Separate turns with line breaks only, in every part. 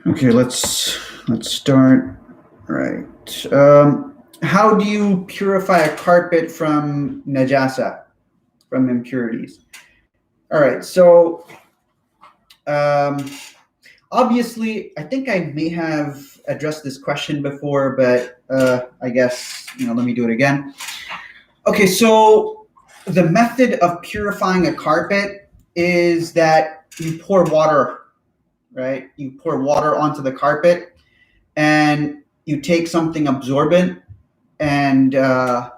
Okay, let's start. Right. How do you purify a carpet from najasa, from impurities? All right. So um, obviously, I think I may have addressed this question before, but I guess let me do it again. Okay. So the method of purifying a carpet is that you pour water, right? You pour water onto the carpet, and you take something absorbent, and after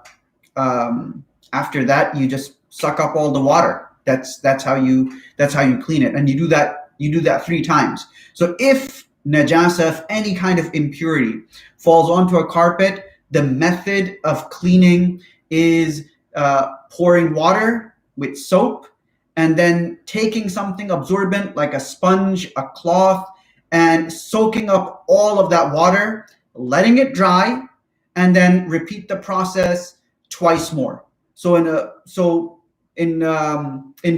that you just suck up all the water. That's how you clean it, and you do that 3 times. So if najasa, if any kind of impurity falls onto a carpet, the method of cleaning is pouring water with soap, and then taking something absorbent like a sponge, a cloth, and soaking up all of that water, letting it dry, and then repeat the process twice more. So in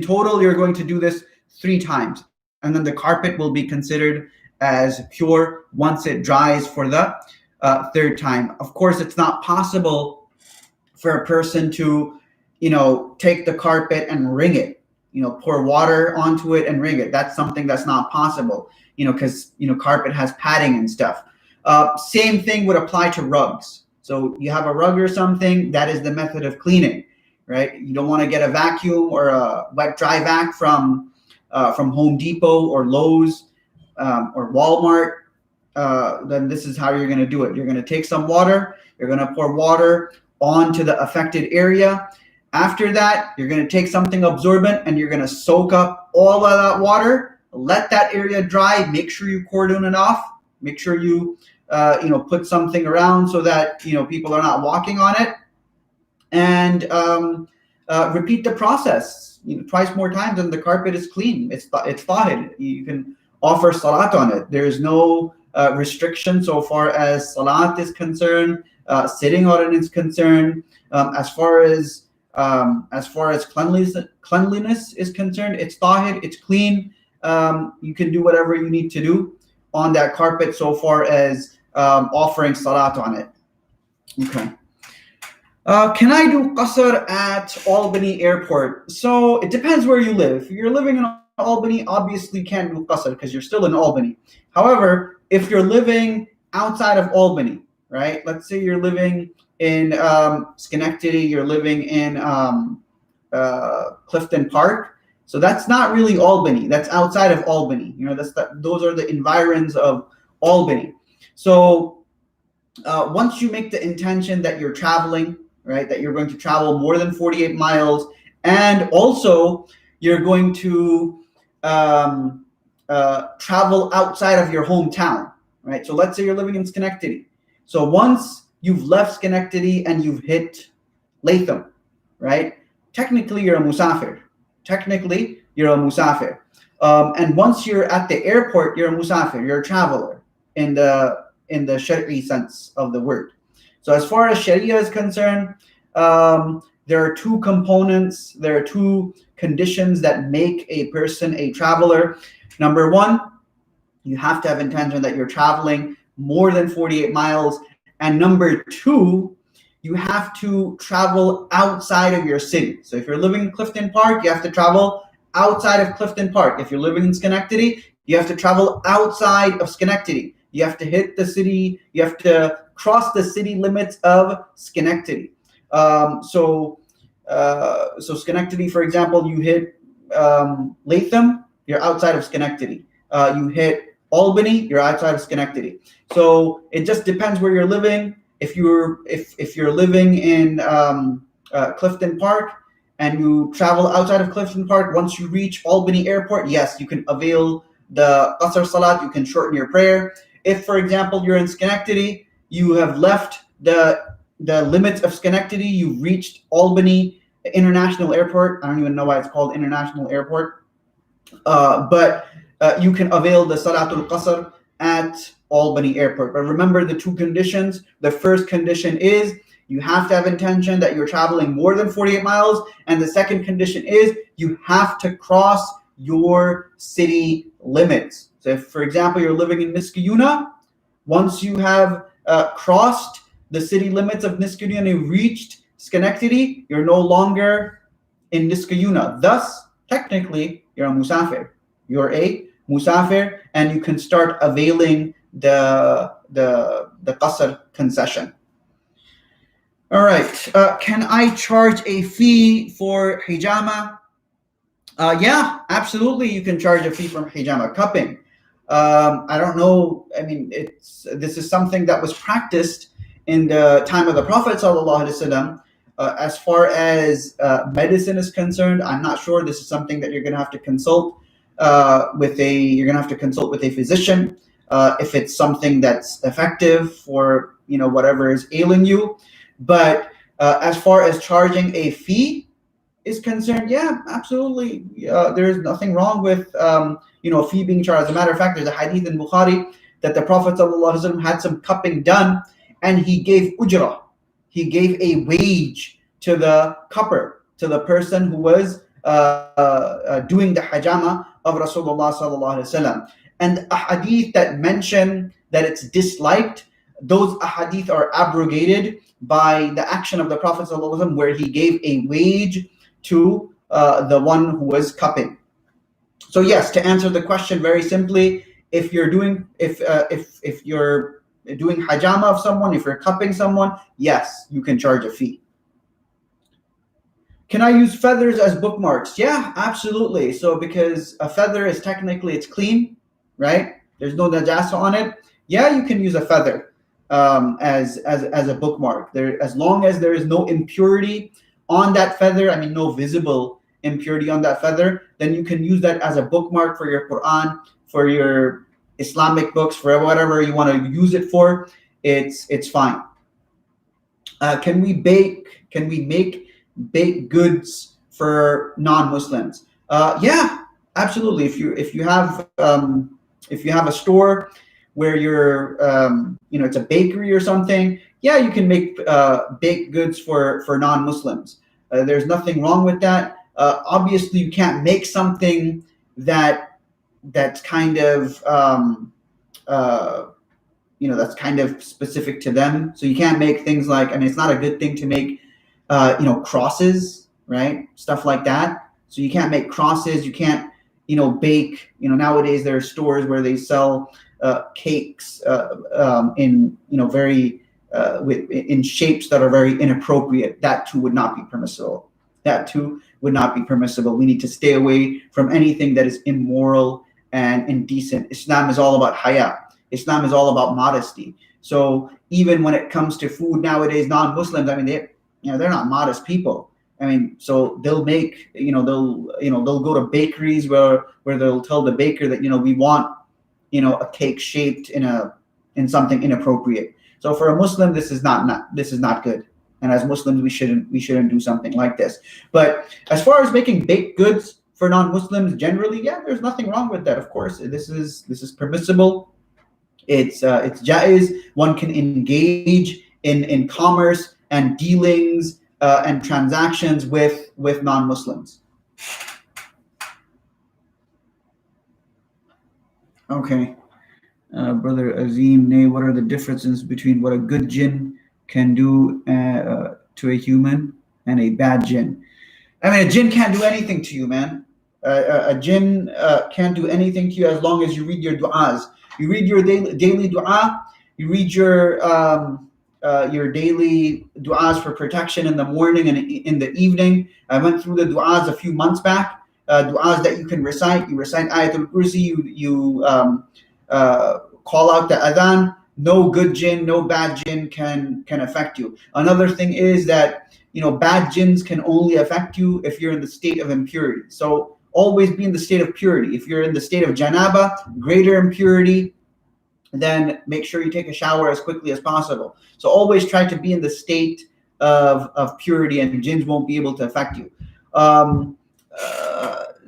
total, you're going to do this 3 times, and then the carpet will be considered as pure once it dries for the 3rd time. Of course, it's not possible for a person to, take the carpet and wring it. Pour water onto it and wring it. That's something that's not possible. Because carpet has padding and stuff. Same thing would apply to rugs. So you have a rug or something, that is the method of cleaning, right? You don't want to get a vacuum or a wet dry vac from Home Depot or Lowe's or Walmart. Then this is how you're going to do it. You're going to take some water. You're going to pour water onto the affected area. After that, you're going to take something absorbent and you're going to soak up all of that water. Let that area dry. Make sure you cordon it off. Make sure you put something around so that people are not walking on it, and repeat the process twice more times, and the carpet is clean. It's tahir. You can offer salat on it. There is no restriction so far as salat is concerned. Sitting on it is concerned. As far as cleanliness is concerned, it's tahir. It's clean. You can do whatever you need to do on that carpet so far as offering salat on it. Okay. Can I do Kasir at Albany Airport? So it depends where you live. If you're living in Albany, obviously you can't do Kasir because you're still in Albany. However, if you're living outside of Albany, right? Let's say you're living in Schenectady, you're living in Clifton Park. So that's not really Albany. That's outside of Albany. Those are the environs of Albany. So once you make the intention that you're traveling, right, that you're going to travel more than 48 miles, and also you're going to travel outside of your hometown, right? So let's say you're living in Schenectady. So once you've left Schenectady and you've hit Latham, right? Technically, you're a musafir. And once you're at the airport, you're a musafir, you're a traveler in the Shari'i sense of the word. So as far as Sharia is concerned, there are 2 components, there are 2 conditions that make a person a traveler. Number 1, you have to have intention that you're traveling more than 48 miles. And number 2, you have to travel outside of your city. So if you're living in Clifton Park, you have to travel outside of Clifton Park. If you're living in Schenectady, you have to travel outside of Schenectady. You have to hit the city. You have to cross the city limits of Schenectady. So Schenectady, for example, you hit Latham, you're outside of Schenectady. You hit Albany, you're outside of Schenectady. So it just depends where you're living. If you're living in Clifton Park and you travel outside of Clifton Park, once you reach Albany Airport, yes, you can avail the Qasr Salat, you can shorten your prayer. If, for example, you're in Schenectady, you have left the limits of Schenectady, you've reached Albany International Airport. I don't even know why it's called International Airport. But you can avail the Salatul Qasr at Albany Airport. But remember the 2 conditions. The first condition is you have to have intention that you're traveling more than 48 miles. And the second condition is you have to cross your city limits. So if, for example, you're living in Niskayuna, once you have crossed the city limits of Niskayuna and you reached Schenectady, you're no longer in Niskayuna. Thus, technically, you're a musafir. You're a musafir, and you can start availing the Kasir concession. All right. Can I charge a fee for hijama? Yeah, absolutely. You can charge a fee for hijama cupping. I don't know. I mean, this is something that was practiced in the time of the Prophet sallallahu alaihi wasallam. As far as medicine is concerned, I'm not sure. This is something that you're going to have to consult with a physician if it's something that's effective for whatever is ailing you. But as far as charging a fee is concerned, yeah, absolutely. There is nothing wrong with a fee being charged. As a matter of fact, there's a hadith in Bukhari that the Prophet ﷺ had some cupping done, and he gave ujrah. He gave a wage to the cupper, to the person who was doing the hijama of Rasulullah sallallahu alaihi wasallam. And a hadith that mention that it's disliked, those ahadith are abrogated by the action of the Prophet sallallahu alaihi wasallam, where he gave a wage to the one who was cupping. So yes, to answer the question very simply, if you're doing hijama of someone, if you're cupping someone, yes, you can charge a fee. Can I use feathers as bookmarks? Yeah, absolutely. So because a feather is technically, it's clean, right? There's no najasa on it. Yeah, you can use a feather as a bookmark. As long as there is no impurity on that feather, I mean no visible impurity on that feather, then you can use that as a bookmark for your Quran, for your Islamic books, for whatever you want to use it for. It's fine. Can we make baked goods for non-Muslims? Yeah, absolutely. If you have a store where you're it's a bakery or something, yeah, you can make baked goods for non-Muslims. There's nothing wrong with that. Obviously, you can't make something that's kind of that's kind of specific to them. So you can't make things like, I mean, it's not a good thing to make crosses, right? Stuff like that. So you can't make crosses. You can't bake. Nowadays there are stores where they sell cakes in very in shapes that are very inappropriate. That too would not be permissible. We need to stay away from anything that is immoral and indecent. Islam is all about haya. Islam is all about modesty. So even when it comes to food nowadays, non-Muslims, I mean, they're not modest people. I mean, so they'll make, they'll go to bakeries where they'll tell the baker that, we want, a cake shaped in something inappropriate. So for a Muslim, this is not good. And as Muslims, we shouldn't do something like this. But as far as making baked goods for non-Muslims generally, yeah, there's nothing wrong with that. Of course, this is permissible. It's jaiz. One can engage in commerce and dealings and transactions with non-Muslims. Okay, Brother Azim, what are the differences between what a good jinn can do to a human and a bad jinn? I mean, a jinn can't do anything to you, man. A jinn can't do anything to you as long as you read your du'as. You read your daily du'a. You read your daily du'as for protection in the morning and in the evening. I went through the du'as a few months back. Du'as that you can recite. You recite Ayatul Kursi. You call out the adhan. No good jinn, no bad jinn can affect you. Another thing is that bad jinns can only affect you if you're in the state of impurity. So always be in the state of purity. If you're in the state of janaba, greater impurity, then make sure you take a shower as quickly as possible. So always try to be in the state of purity, and jinns won't be able to affect you.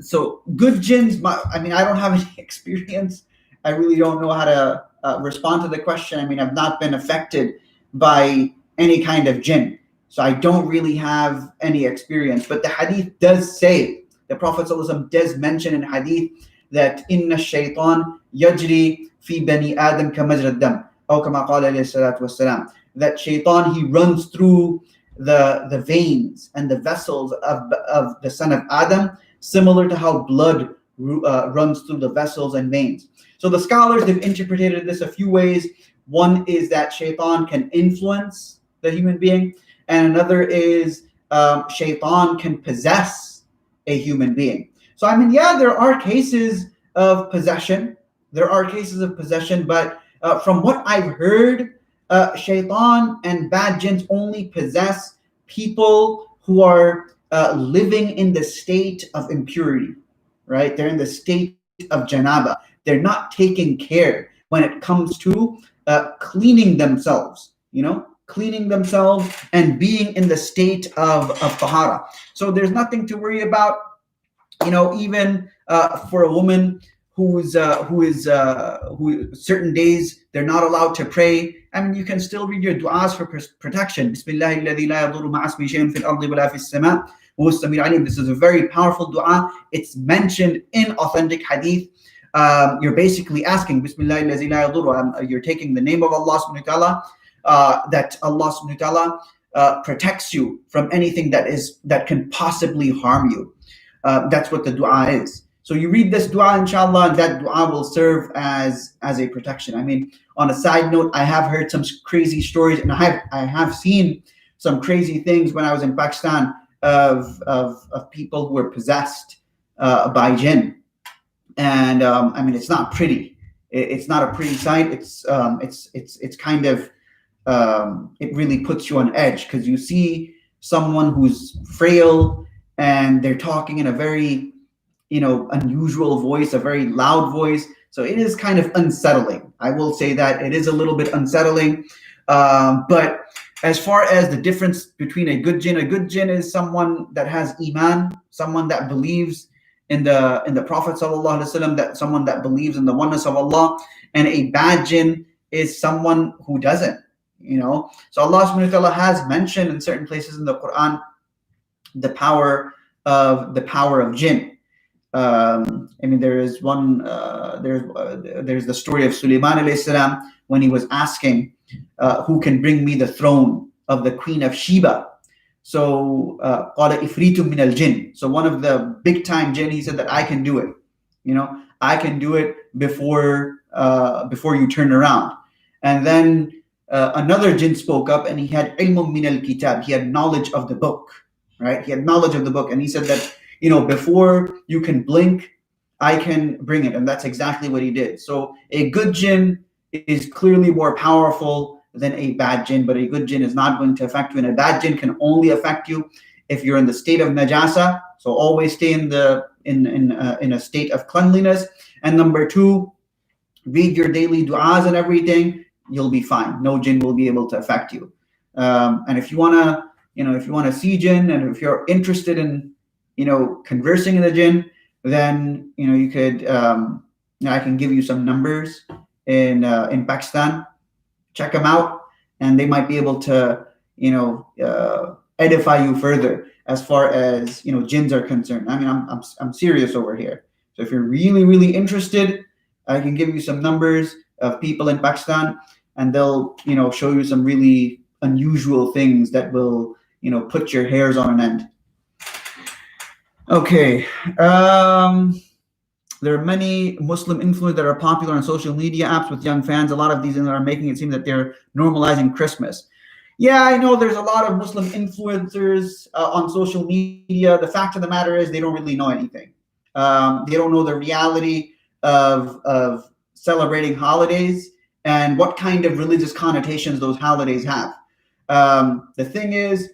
So good jinns, I don't have any experience. I really don't know how to respond to the question. I mean, I've not been affected by any kind of jinn, so I don't really have any experience. But the hadith does say The Prophet ﷺ does mention in hadith that inna shaitan yajri fi bani adam ka majra dam, aw kama qala alayhi salatu wassalam, that shaitan, he runs through the veins and the vessels of the son of Adam, similar to how blood runs through the vessels and veins. So the scholars, they've interpreted this a few ways. One is that shaitan can influence the human being, and another is shaitan can possess a human being. So I mean, yeah, there are cases of possession. There are cases of possession, but from what I've heard, shaitan and bad jinns only possess people who are living in the state of impurity, right? They're in the state of janaba. They're not taking care when it comes to cleaning themselves, cleaning themselves and being in the state of tahara. So there's nothing to worry about, even for a woman who certain days they're not allowed to pray. I mean, you can still read your du'as for protection. Bismillah alladhi la yadurru ma'a ismihi shay'un fil ardi wa la fis sama' wa huwa as-sami'ul 'alim. This is a very powerful du'a. It's mentioned in authentic hadith. You're basically asking Bismillah alladhi la yadurru. You're taking the name of Allah subhanahu wa ta'ala, that Allah subhanahu wa ta'ala protects you from anything that can possibly harm you. That's what the du'a is. So you read this dua, inshallah, and that dua will serve as a protection. I mean, on a side note, I have heard some crazy stories, and I have seen some crazy things when I was in Pakistan of people who were possessed by jinn, and I mean, it's not pretty. It's not a pretty sight. It's kind of it really puts you on edge, because you see someone who's frail and they're talking in a very unusual voice, a very loud voice. So it is kind of unsettling. I will say that it is a little bit unsettling. But as far as the difference between a good jinn is someone that has iman, someone that believes in the Prophet sallallahu alaihi wasallam, that someone that believes in the oneness of Allah. And a bad jinn is someone who doesn't. So Allah subhanahu wa ta'ala has mentioned in certain places in the Quran the power of jinn. I mean, there is one. There's the story of Sulaiman alayhi salam when he was asking, "Who can bring me the throne of the Queen of Sheba?" So, "Qala ifritum min al-jinn." So one of the big time jinn, he said that I can do it. I can do it before you turn around. And then another jinn spoke up, and he had ilmun min al-kitab. He had knowledge of the book, right? He had knowledge of the book, and he said that, before you can blink, I can bring it. And that's exactly what he did. So a good jinn is clearly more powerful than a bad jinn, but a good jinn is not going to affect you. And a bad jinn can only affect you if you're in the state of najasa. So always stay in a state of cleanliness. And number two, read your daily du'as and everything. You'll be fine. No jinn will be able to affect you. And if you want to see jinn, and if you're interested in conversing in the jinn, then you could I can give you some numbers in Pakistan. Check them out, and they might be able to edify you further as far as jinns are concerned. I mean, I'm serious over here. So if you're really, really interested, I can give you some numbers of people in Pakistan, and they'll show you some really unusual things that will put your hairs on an end. Okay. There are many Muslim influencers that are popular on social media apps with young fans. A lot of these are making it seem that they're normalizing Christmas. Yeah, I know there's a lot of Muslim influencers on social media. The fact of the matter is they don't really know anything. They don't know the reality of celebrating holidays and what kind of religious connotations those holidays have. The thing is,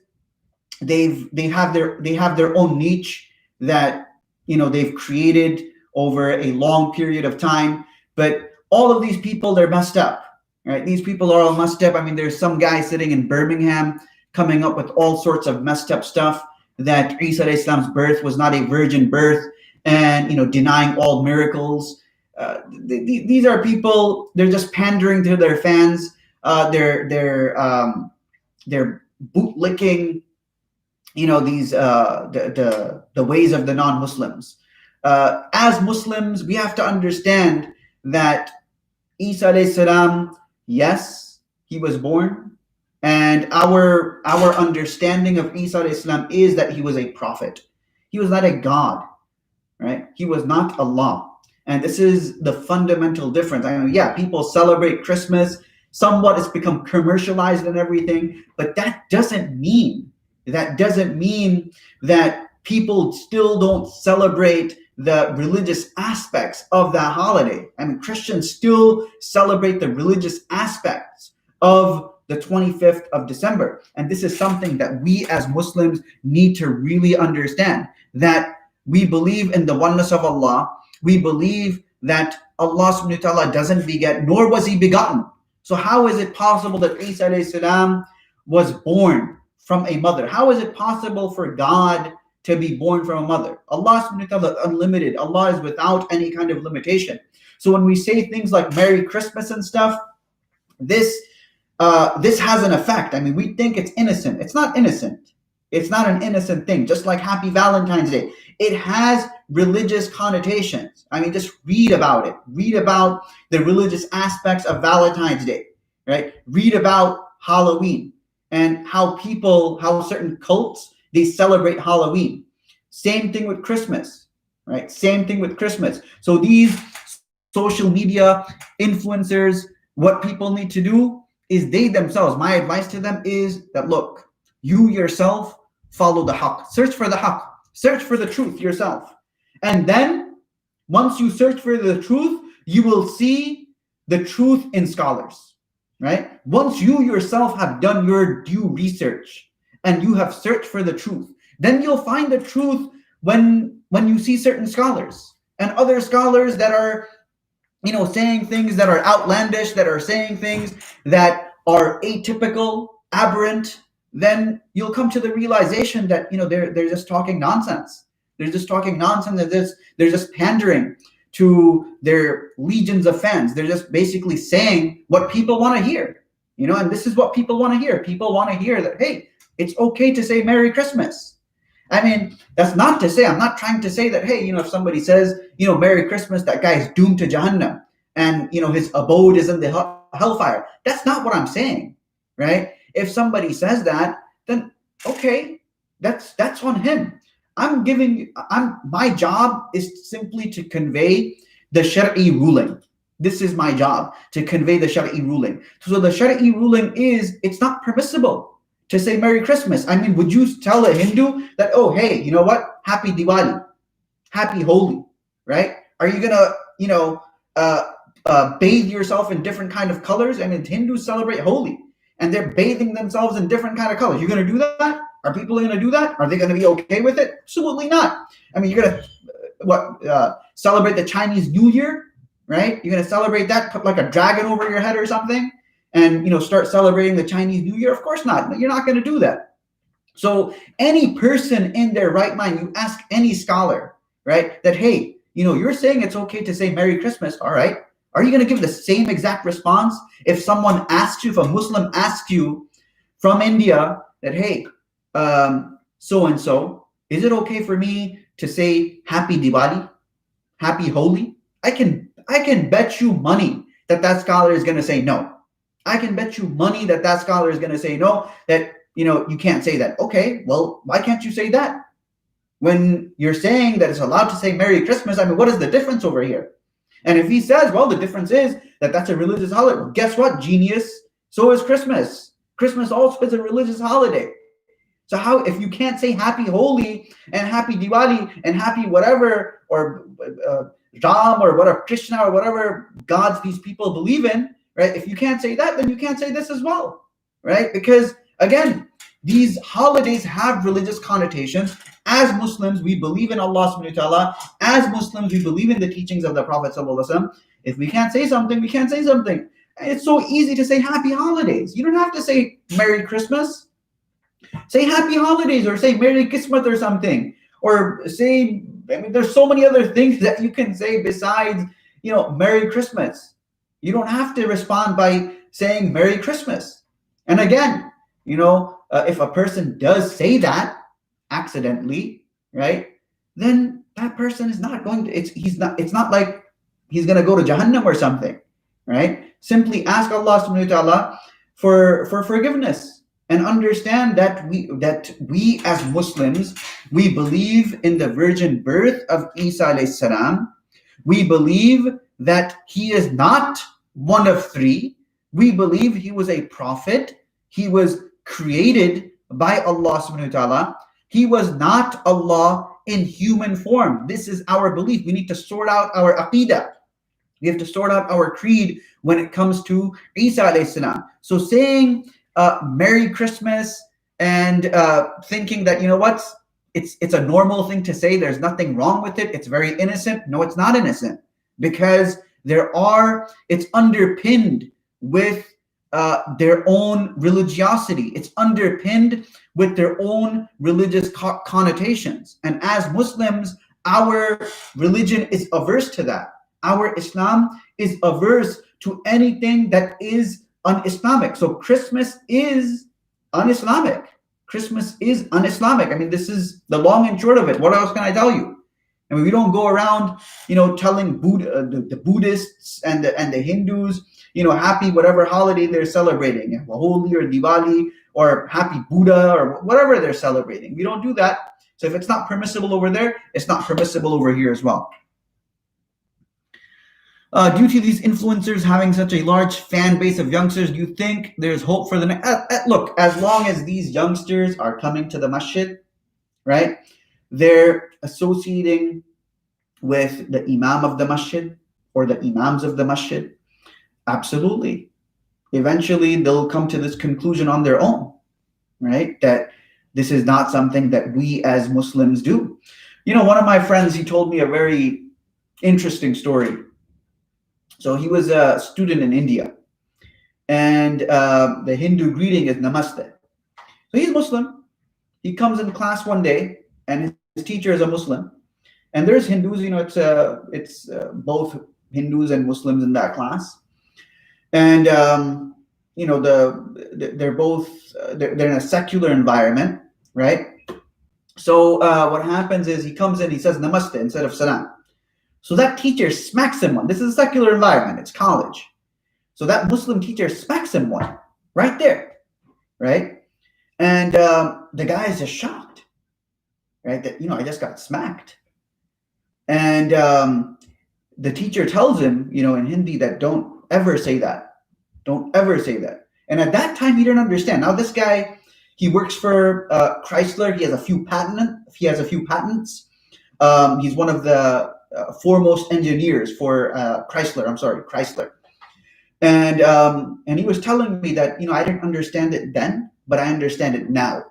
they have their own niche that they've created over a long period of time. But all of these people, they're messed up, right? These people are all messed up. I mean, there's some guy sitting in Birmingham coming up with all sorts of messed up stuff, that Isa alayhi salam's birth was not a virgin birth, and denying all miracles. These are people, they're just pandering to their fans. They're bootlicking these the ways of the non-Muslims. As Muslims, we have to understand that Isa alayhi salam, yes, he was born, and our understanding of Isa alayhi salam is that he was a prophet. He was not a god, right? He was not Allah. And this is the fundamental difference. I mean, yeah, people celebrate Christmas. Somewhat it's become commercialized and everything, but that doesn't mean that people still don't celebrate the religious aspects of that holiday. I mean, Christians still celebrate the religious aspects of the 25th of December. And this is something that we as Muslims need to really understand, that we believe in the oneness of Allah. We believe that Allah subhanahu wa ta'ala doesn't beget, nor was he begotten. So how is it possible that Isa alayhi salam was born from a mother? How is it possible for God to be born from a mother? Allah subhanahu wa ta'ala is unlimited. Allah is without any kind of limitation. So when we say things like Merry Christmas and stuff, this has an effect. I mean, we think it's innocent. It's not innocent. It's not an innocent thing. Just like Happy Valentine's Day, it has religious connotations. I mean, just read about it. Read about the religious aspects of Valentine's Day, right? Read about Halloween and how certain cults, they celebrate Halloween. Same thing with Christmas, right? Same thing with Christmas. So these social media influencers, what people need to do is they themselves, my advice to them is that, look, you yourself follow the haqq. Search for the haqq. Search for the truth yourself. And then once you search for the truth, you will see the truth in scholars, right? Once you yourself have done your due research and you have searched for the truth, then you'll find the truth when you see certain scholars and other scholars that are, saying things that are outlandish, that are saying things that are atypical, aberrant. Then you'll come to the realization that they're just talking nonsense. They're just talking nonsense. They're just pandering to their legions of fans. They're just basically saying what people want to hear, and this is what people want to hear. People want to hear that, hey, it's okay to say Merry Christmas. I mean, that's not to say, I'm not trying to say that, hey, if somebody says, Merry Christmas, that guy is doomed to Jahannam and, his abode is in the hellfire. That's not what I'm saying, right? If somebody says that, then okay, that's on him. My job is simply to convey the Shar'i ruling. This is my job, to convey the Shar'i ruling. So the Shar'i ruling is, it's not permissible to say Merry Christmas. I mean, would you tell a Hindu that, oh, hey, you know what? Happy Diwali, Happy Holi, right? Are you gonna, bathe yourself in different kind of colors? I mean, Hindus celebrate Holi, and they're bathing themselves in different kind of colors. You're going to do that? Are people going to do that? Are they going to be okay with it? Absolutely not. I mean, you're going to celebrate the Chinese New Year, right? You're going to celebrate that, put like a dragon over your head or something, and start celebrating the Chinese New Year? Of course not. You're not going to do that. So any person in their right mind, you ask any scholar, right, that, hey, you're saying it's okay to say Merry Christmas. All right. Are you going to give the same exact response if someone asks you, if a Muslim asks you from India that, hey, so-and-so, is it okay for me to say Happy Diwali, Happy Holi? I can bet you money that scholar is going to say no. I can bet you money that scholar is going to say no, that, you can't say that. Okay, well, why can't you say that? When you're saying that it's allowed to say Merry Christmas, I mean, what is the difference over here? And if he says, well, the difference is that that's a religious holiday, well, guess what, genius? So is Christmas. Christmas also is a religious holiday. So how, if you can't say Happy Holi and Happy Diwali and Happy whatever, or Ram or whatever, Krishna or whatever gods these people believe in, right? If you can't say that, then you can't say this as well, right? Because again, these holidays have religious connotations. As Muslims, we believe in Allah subhanahu wa ta'ala. As Muslims, we believe in the teachings of the Prophet sallallahu alaihi wasallam. If we can't say something, we can't say something. It's so easy to say Happy Holidays. You don't have to say Merry Christmas. Say Happy Holidays, or say Merry Kismet or something. Or say, I mean, there's so many other things that you can say besides, Merry Christmas. You don't have to respond by saying Merry Christmas. And again, if a person does say that, accidentally, right? Then that person is not going to, it's not like he's going to go to Jahannam or something, right? Simply ask Allah subhanahu wa ta'ala for forgiveness, and understand that we as Muslims, we believe in the virgin birth of Isa alayhi salam. We believe that he is not one of three. We believe he was a prophet. He was created by Allah subhanahu wa ta'ala. He was not Allah in human form. This is our belief. We need to sort out our aqidah. We have to sort out our creed when it comes to Isa alayhi salam. So saying Merry Christmas and thinking that, you know what, it's a normal thing to say, there's nothing wrong with it, it's very innocent. No, it's not innocent, because it's underpinned with their own religiosity. It's underpinned with their own religious connotations. And as Muslims, our religion is averse to that. Our Islam is averse to anything that is un-Islamic. So Christmas is un-Islamic. Christmas is un-Islamic. I mean, this is the long and short of it. What else can I tell you? I mean, we don't go around, telling the Buddhists and the Hindus, happy whatever holiday they're celebrating, Holi or Diwali or happy Buddha or whatever they're celebrating. We don't do that. So if it's not permissible over there, it's not permissible over here as well. Due to these influencers having such a large fan base of youngsters, do you think there's hope for the next? Look, as long as these youngsters are coming to the masjid, right, they're associating with the imam of the masjid or the imams of the masjid, absolutely. Eventually, they'll come to this conclusion on their own, right, that this is not something that we as Muslims do. One of my friends, he told me a very interesting story. So he was a student in India, and the Hindu greeting is Namaste. So he's Muslim. He comes in class one day, and his teacher is a Muslim. And there's Hindus, it's both Hindus and Muslims in that class. And they're both they're in a secular environment, right? So what happens is he comes in, he says Namaste instead of Salam. So that teacher smacks him one. This is a secular environment. It's college. So that Muslim teacher smacks him one right there, right? And the guy is just shocked, right? That, I just got smacked. And the teacher tells him, in Hindi, that don't ever say that. Don't ever say that. And at that time, he didn't understand. Now this guy, he works for Chrysler. He has a few patents. He's one of the foremost engineers for Chrysler. And he was telling me that, I didn't understand it then, but I understand it now.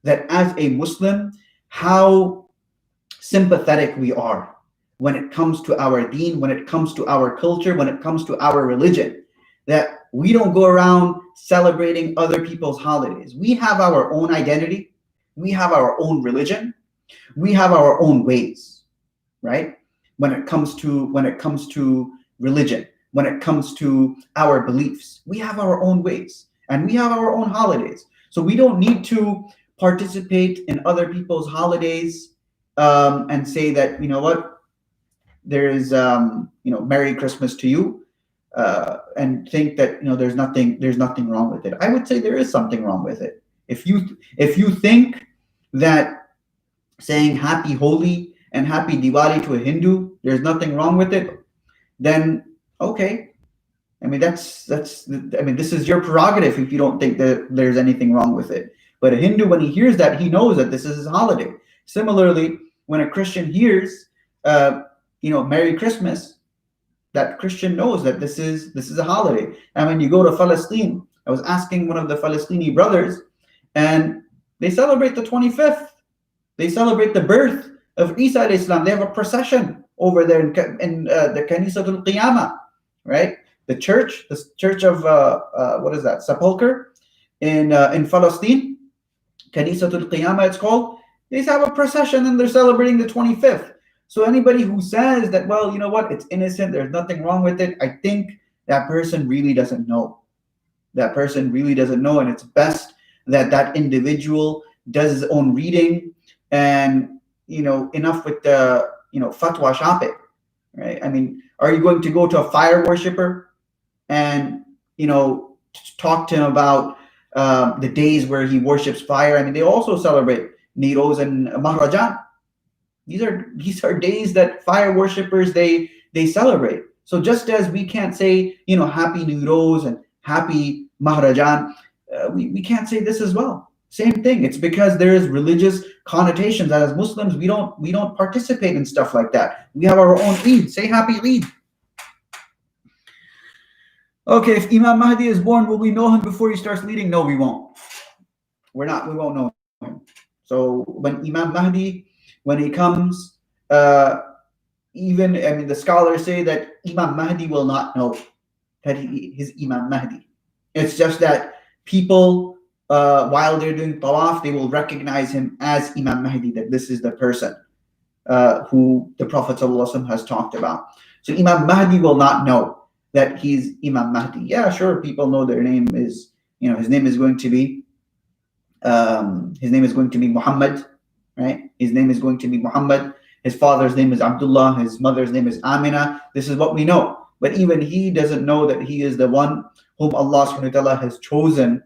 That as a Muslim, how sympathetic we are when it comes to our deen, when it comes to our culture, when it comes to our religion. That we don't go around celebrating other people's holidays. We have our own identity. We have our own religion. We have our own ways, right? When it comes to religion, when it comes to our beliefs, we have our own ways and we have our own holidays. So we don't need to participate in other people's holidays and say that, there is, Merry Christmas to you, and think that, there's nothing wrong with it. I would say there is something wrong with it. If you think that saying Happy Holi and Happy Diwali to a Hindu, there's nothing wrong with it, then okay. I mean, this is your prerogative if you don't think that there's anything wrong with it. But a Hindu, when he hears that, he knows that this is his holiday. Similarly, when a Christian hears, Merry Christmas, that Christian knows that this is a holiday. And when you go to Palestine, I was asking one of the Palestinian brothers, and they celebrate the 25th. They celebrate the birth of Isa alayhi salam. They have a procession over there in the Kanisatul Qiyamah, right? The church of what is that? Sepulcher in Palestine, Kanisatul Qiyamah it's called. They have a procession and they're celebrating the 25th. So anybody who says that, well, you know what, it's innocent, there's nothing wrong with it, I think that person really doesn't know. That person really doesn't know, and it's best that that individual does his own reading, And enough with the fatwa shopping, right? I mean, are you going to go to a fire worshiper and talk to him about the days where he worships fire? I mean, they also celebrate Niros and Mahrajan. These are days that fire worshippers they celebrate. So just as we can't say happy Niros and happy Mahrajan, we can't say this as well. Same thing. It's because there is religious connotations that as Muslims we don't participate in stuff like that. We have our own Eid. Say happy Eid. Okay, if Imam Mahdi is born, will we know him before he starts leading? No, we won't. We won't know him. So when Imam Mahdi, when he comes, the scholars say that Imam Mahdi will not know that he is Imam Mahdi. It's just that people, while they're doing tawaf, they will recognize him as Imam Mahdi, that this is the person who the Prophet ﷺ has talked about. So Imam Mahdi will not know that he's Imam Mahdi. Yeah, sure, people know their name is, his name is going to be Muhammad, right? His name is going to be Muhammad. His father's name is Abdullah. His mother's name is Amina. This is what we know. But even he doesn't know that he is the one whom Allah subhanahu wa ta'ala has chosen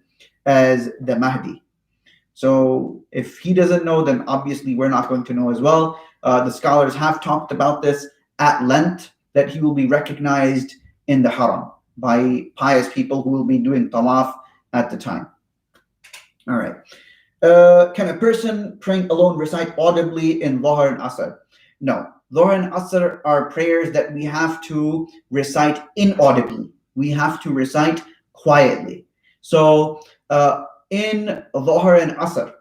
as the Mahdi. So if he doesn't know, then obviously we're not going to know as well. The scholars have talked about this at length, that he will be recognized in the haram by pious people who will be doing tawaf at the time. All right. Can a person praying alone recite audibly in Dhuhr and Asr? No. Dhuhr and Asr are prayers that we have to recite inaudibly. We have to recite quietly. So in Dhuhr and Asr,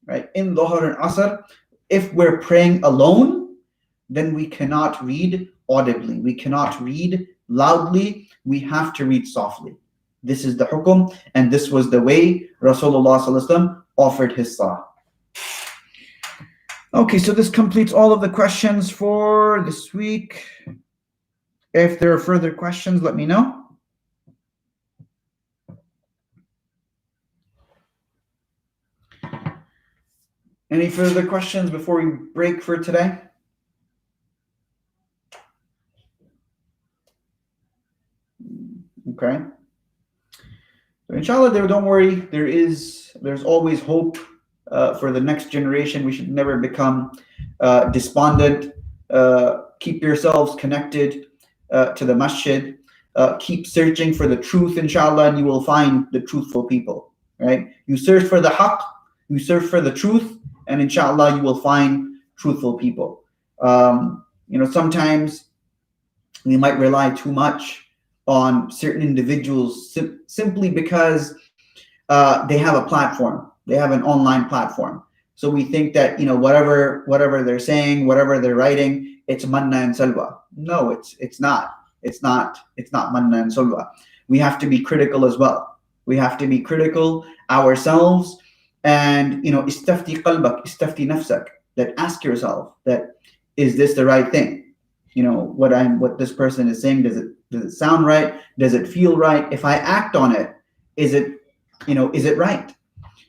right? In Dhuhr and Asr, if we're praying alone, then we cannot read audibly. We cannot read loudly. We have to read softly. This is the hukum, and this was the way Rasulullah sallallahu alaihi wasallam offered his salah. Okay, so this completes all of the questions for this week. If there are further questions, let me know. Any further questions before we break for today? Okay. So inshallah, don't worry. There's always hope for the next generation. We should never become despondent. Keep yourselves connected to the masjid. Keep searching for the truth, inshallah, and you will find the truthful people. Right? You search for the haqq, you search for the truth, and inshallah, you will find truthful people. Sometimes we might rely too much on certain individuals simply because they have a platform. They have an online platform. So we think that whatever they're saying, whatever they're writing, it's manna and salwa. No, it's not. It's not manna and salwa. We have to be critical as well. We have to be critical ourselves, and istafti qalbak, istafti nafsak. That ask yourself that, is this the right thing? What this person is saying, does it sound right? Does it feel right? If I act on it, is it right?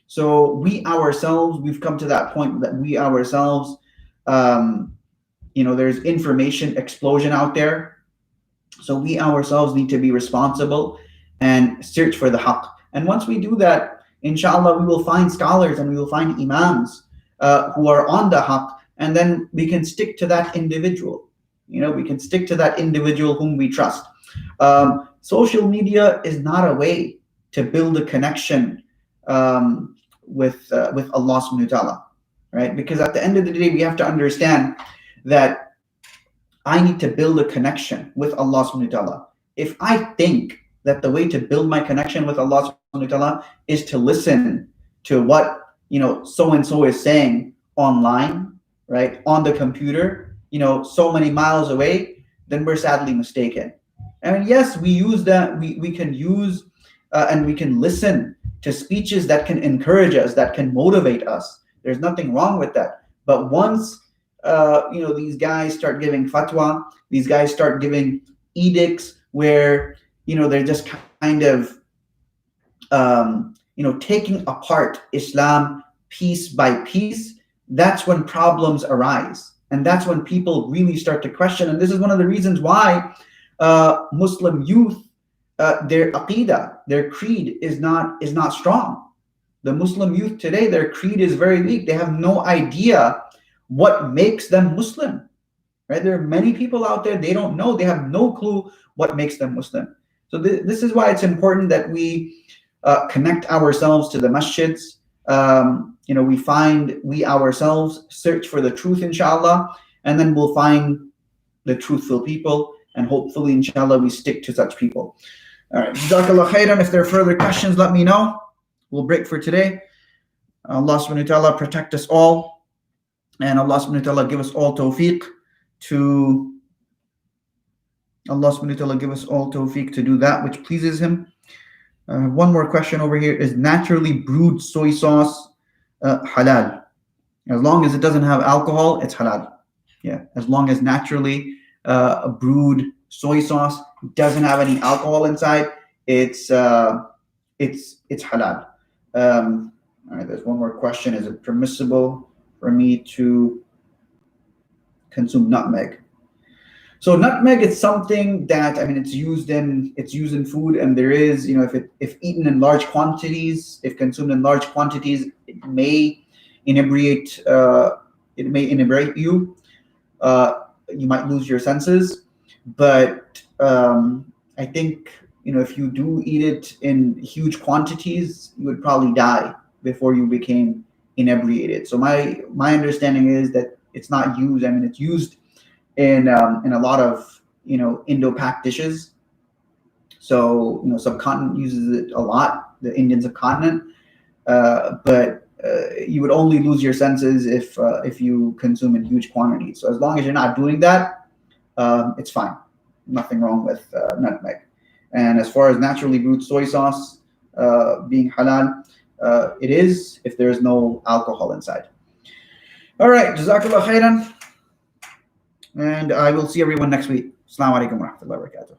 So we ourselves, we've come to that point that we ourselves, there's information explosion out there. So we ourselves need to be responsible and search for the haqq. And once we do that, inshallah, we will find scholars and we will find imams who are on the haqq, and then we can stick to that individual. We can stick to that individual whom we trust. Social media is not a way to build a connection with Allah subhanahu wa ta'ala, right? Because at the end of the day, we have to understand that I need to build a connection with Allah subhanahu wa ta'ala. If I think that the way to build my connection with Allah subhanahu wa ta'ala is to listen to what so-and-so is saying online, right, on the computer, so many miles away, then we're sadly mistaken. And yes, we use that, we can use and we can listen to speeches that can encourage us, that can motivate us. There's nothing wrong with that. But once these guys start giving fatwa, these guys start giving edicts where they're just kind of taking apart Islam piece by piece, that's when problems arise. And that's when people really start to question. And this is one of the reasons why Muslim youth, their aqidah, their creed is not strong. The Muslim youth today, their creed is very weak. They have no idea what makes them Muslim. Right? There are many people out there, they don't know, they have no clue what makes them Muslim. So this is why it's important that we connect ourselves to the masjids. We ourselves search for the truth, inshallah, and then we'll find the truthful people, and hopefully, inshallah, we stick to such people. All right, Jazakallah khairan. If there are further questions, let me know. We'll break for today. Allah subhanahu wa ta'ala protect us all, and Allah subhanahu wa ta'ala give us all tawfiq to do that which pleases Him. One more question over here: is naturally brewed soy sauce halal? As long as it doesn't have alcohol, it's halal. Yeah, as long as naturally brewed soy sauce doesn't have any alcohol inside, it's halal. All right, there's one more question: is it permissible for me to consume nutmeg? So nutmeg is something that, it's used in food, and there is, if eaten in large quantities, if consumed in large quantities, it may inebriate you. You might lose your senses, but I think, if you do eat it in huge quantities, you would probably die before you became inebriated. So my understanding is that it's not used. It's used in a lot of Indo-Pak dishes. So subcontinent uses it a lot, the Indian subcontinent, but you would only lose your senses if you consume in huge quantities. So as long as you're not doing that, it's fine. Nothing wrong with nutmeg. And as far as naturally brewed soy sauce being halal, it is if there is no alcohol inside. All right, Jazakallah khairan. And I will see everyone next week. Assalamu alaikum wa rahmatullahi wa barakatuh.